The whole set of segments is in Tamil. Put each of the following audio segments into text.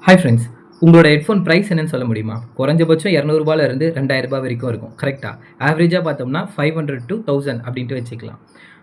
ஹாய் ஃப்ரெண்ட்ஸ், உங்களோட ஹெட்ஃபோன் ப்ரைஸ் என்னன்னு சொல்ல முடியுமா? குறைஞ்சபட்சம் ரூ. 200 ரூ. 2000 வரைக்கும் இருக்கும். கரெக்ட்டா? ஆவரேஜா பார்த்தோம்னா 500 to 1000 அப்படின்ட்டு வச்சுக்கலாம்.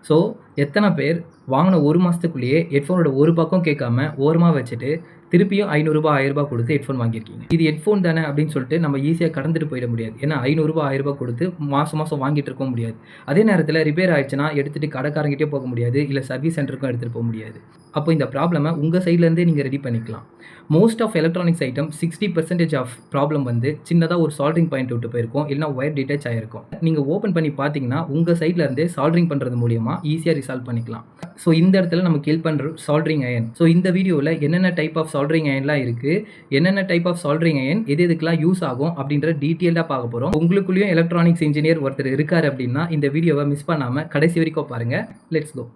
ஸோ, எத்தன பேர் வாங்குன 1 மாசத்துக்குள்ளேயே ஹெட்ஃபோனோட ஒரு பக்கம் கேட்காம ஓரமா வச்சுட்டு, திருப்பியும் ரூ. 500 ரூ. 1000 குடுத்து ஹெட்ஃபோன் வாங்கியிருக்கீங்க. இது ஹெட்ஃபோன் தானே அப்படின்னு சொல்லிட்டு நம்ம ஈஸியா கடந்துட்டு போயிட முடியாது. ஏன்னா ரூ. 500 ரூ. 1000 குடுத்து மாசம் மாசம் வாங்கிட்டு இருக்கவும் முடியாது. அதே நேரத்தில ரிப்பேர் ஆயிடுச்சுன்னா எடுத்துட்டு கடைக்காரங்கிட்டயும் போக முடியாது. இல்ல சர்வீஸ் சென்டருக்கும் எடுத்துட்டு போ முடியாது. அப்போ இந்த ப்ராப்ளம உங்க சைட்லேருந்தே நீங்க ரெடி பண்ணிக்கலாம். Most of electronics item 60% of problem வந்து சின்னதா ஒரு சால்டரிங் பாயிண்ட் விட்டு போயிருக்கும். இல்லனா ஒயர் டிட்டாச் ஆயிருக்கும். நீங்க ஓப்பன் பண்ணி பார்த்தீங்கன்னா, உங்க சைட்ல இருந்தே சால்டரிங் பண்றது மூலியமா ஈஸியா ரிசால்வ் பண்ணிக்கலாம். ஸோ இந்த இடத்துல நமக்கு ஹெல்ப் பண்ற சால்டரிங் அயர்ன். ஸோ இந்த வீடியோல என்னென்ன டைப் ஆஃப் சால்டரிங் அயர்ன்லாம் இருக்கு, என்னென்ன டைப் ஆஃப் சால்டரிங் அயர்ன் எது எதுக்கெல்லாம் யூஸ் ஆகும் அப்படின்ற டீட்டெயில்டா பார்க்க போறோம். உங்களுக்குள்ளேயும் எலக்ட்ரானிக்ஸ் இன்ஜினியர் ஒருத்தர் இருக்காரு அப்படின்னா, இந்த வீடியோவ மிஸ் பண்ணாம கடைசி வரைக்கும் பாருங்க. Let's go.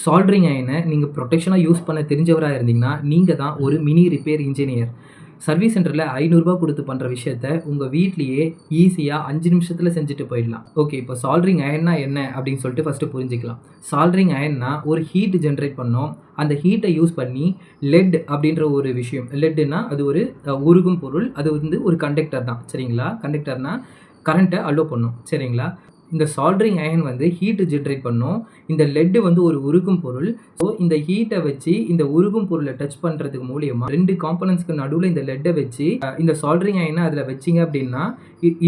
சால்டரிங் அயர்னை நீங்கள் ப்ரொடெக்ஷனாக யூஸ் பண்ண தெரிஞ்சவராக இருந்தீங்கன்னா நீங்கள் தான் ஒரு மினி ரிப்பேர் இன்ஜினியர். சர்வீஸ் சென்டரில் ரூ. 500 கொடுத்து பண்ணுற விஷயத்த உங்கள் வீட்லேயே ஈஸியாக 5 நிமிஷத்தில் செஞ்சுட்டு போயிடலாம். ஓகே, இப்போ சால்டரிங் அயர்னா என்ன அப்படின்னு சொல்லிட்டு ஃபஸ்ட்டு புரிஞ்சிக்கலாம். சால்டரிங் அயர்னா ஒரு ஹீட் ஜென்ரேட் பண்ணோம். அந்த ஹீட்டை யூஸ் பண்ணி லெட் அப்படின்ற ஒரு விஷயம், லெட்டுனா அது ஒரு உருகும் பொருள், அது வந்து ஒரு கண்டக்டர் தான். சரிங்களா? கண்டக்டர்னா கரண்ட்டை அலோ பண்ணும். சரிங்களா? இந்த சால்டரிங் அயர்ன் வந்து ஹீட் ஜென்ரேட் பண்ணும். இந்த லெட் வந்து ஒரு உருகும் பொருள். ஸோ இந்த ஹீட்டை வச்சு இந்த உருகும் பொருளை டச் பண்ணுறதுக்கு மூலியமாக 2 காம்பனன்ட்ஸ்க்கு நடுவில் இந்த லெட்டை வச்சு இந்த சால்டரிங் அயர்னை அதில் வச்சிங்க அப்படின்னா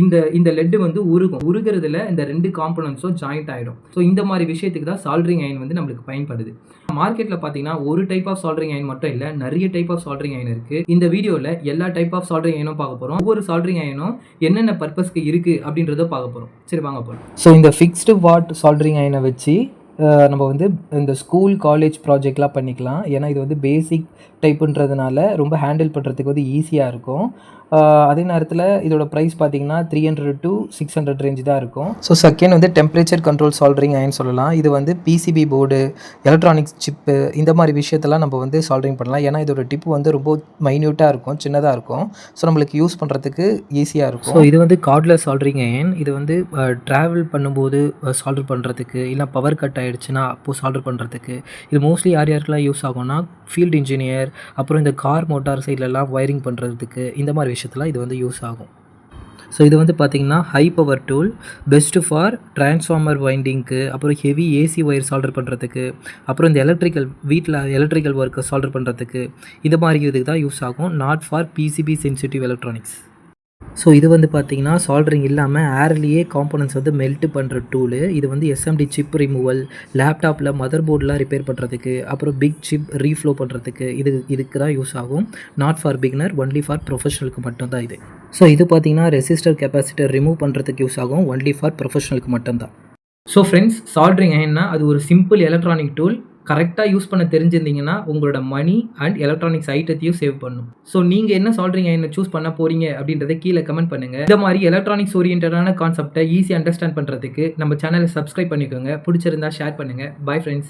இந்த இந்த லெட்டு வந்து உருகும். உருகிறதுல இந்த 2 காம்பனன்ட்ஸும் ஜாயிண்ட் ஆகிடும். ஸோ இந்த மாதிரி விஷயத்துக்கு தான் சால்டரிங் அயர்ன் வந்து நம்மளுக்கு பயன்படுது. மார்க்கெட்டில் பார்த்தீங்கன்னா ஒரு டைப் ஆஃப் சால்டரிங் அயர்ன் மட்டும் இல்லை, நிறைய டைப் ஆஃப் சால்டரிங் அயர்ன் இருக்குது. இந்த வீடியோவில் எல்லா டைப் ஆஃப் சால்டரிங் அயர்னும் பார்க்க போகிறோம். ஒவ்வொரு சால்டரிங் அயர்னும் என்னென்ன பர்பஸ்க்கு இருக்குது அப்படின்றத பார்க்க போகிறோம். சரி, வாங்க போகிறோம். ஸோ இந்த ஃபிக்ஸ்டு வாட் சால்டரிங் அயர்னை வச்சு நம்ம வந்து இந்த ஸ்கூல் காலேஜ் ப்ராஜெக்ட்லாம் பண்ணிக்கலாம். ஏன்னா இது வந்து பேசிக் டைப்புன்றதுனால ரொம்ப ஹேண்டில் பண்ணுறதுக்கு வந்து ஈஸியாக இருக்கும். அதே நேரத்தில் இதோட ப்ரைஸ் பார்த்தீங்கன்னா 300 to 600 ரேஞ்ச் தான் இருக்கும். ஸோ செகண்ட் வந்து டெம்பரேச்சர் கண்ட்ரோல் சால்டரிங் அயர்ன் சொல்லலாம். இது வந்து பிசிபி போர்டு, எலக்ட்ரானிக்ஸ் சிப்பு இந்த மாதிரி விஷயத்தெல்லாம் நம்ம வந்து சால்டரிங் பண்ணலாம். ஏன்னா இதோட டிப்பு வந்து ரொம்ப மைன்யூட்டாக இருக்கும், சின்னதாக இருக்கும். ஸோ நம்மளுக்கு யூஸ் பண்ணுறதுக்கு ஈஸியாக இருக்கும். ஸோ இது வந்து கார்ட்லெஸ் சால்டரிங் அயர்ன். இது வந்து ட்ராவல் பண்ணும்போது சால்டர் பண்ணுறதுக்கு, இல்லை பவர் கட் ஆகிடுச்சுன்னா அப்போது சால்டர் பண்ணுறதுக்கு. இது மோஸ்ட்லி யார் யாருக்கெல்லாம் யூஸ் ஆகும்னா ஃபீல்டு இன்ஜினியர், அப்புறம் இந்த கார் மோட்டார் சைட்லலாம் ஒயரிங் பண்ணுறதுக்கு, இந்த மாதிரி விஷயத்தில் இது வந்து யூஸ் ஆகும். ஸோ இது வந்து பார்த்திங்கன்னா high power tool, best for transformer வைண்டிங்க்கு, அப்புறம் ஹெவி ஏசி ஒயர் சால்டர் பண்ணுறதுக்கு, அப்புறம் இந்த வீட்டில் எலக்ட்ரிக்கல் ஒர்க்கை சால்டர் பண்ணுறதுக்கு, இது மாதிரி இதுக்கு தான் யூஸ் ஆகும். Not for PCB sensitive electronics. So இது வந்து பார்த்திங்கன்னா சால்டரிங் இல்லாமல் ஏர்லேயே காம்போனன்ட்ஸ் வந்து மெல்ட் பண்ணுற டூலு. இது வந்து எஸ்எம்டி சிப் ரிமூவல், லேப்டாப்பில் மதர் போர்டெலாம் ரிப்பேர் பண்ணுறதுக்கு, அப்புறம் பிக் சிப் ரீஃப்ளோ பண்ணுறதுக்கு இதுக்கு தான் யூஸ் ஆகும். Not for beginner, only for ப்ரொஃபஷனலுக்கு மட்டும்தான் இது. ஸோ இது பார்த்திங்கன்னா ரெசிஸ்டர் கெப்பாசிட்டர் ரிமூவ் பண்ணுறதுக்கு யூஸ் ஆகும். ஒன்லி ஃபார் ப்ரொஃபஷனலுக்கு மட்டும்தான். ஸோ ஃப்ரெண்ட்ஸ், சால்டரிங் அயர்ன்னா அது ஒரு சிம்பிள் எலக்ட்ரானிக் டூல். கரெக்டாக யூஸ் பண்ண தெரிஞ்சிருந்தீங்கன்னா உங்களோட மணி அண்ட் எலக்ட்ரானிக்ஸ் ஐட்டத்தையும் சேவ் பண்ணும். ஸோ நீங்கள் என்ன சால்டரிங் அயர்னை சூஸ் பண்ண போகிறீங்க அப்படின்றத கீழே கமெண்ட் பண்ணுங்கள். இந்த மாதிரி எலக்ட்ரானிக்ஸ் ஓரியன்டான கான்செப்டை ஈஸியாக அண்டர்ஸ்டாண்ட் பண்ணுறதுக்கு நம்ம சேனலை சப்ஸ்கிரைப் பண்ணிக்கோங்க. பிடிச்சிருந்தா ஷேர் பண்ணுங்கள். Bye friends.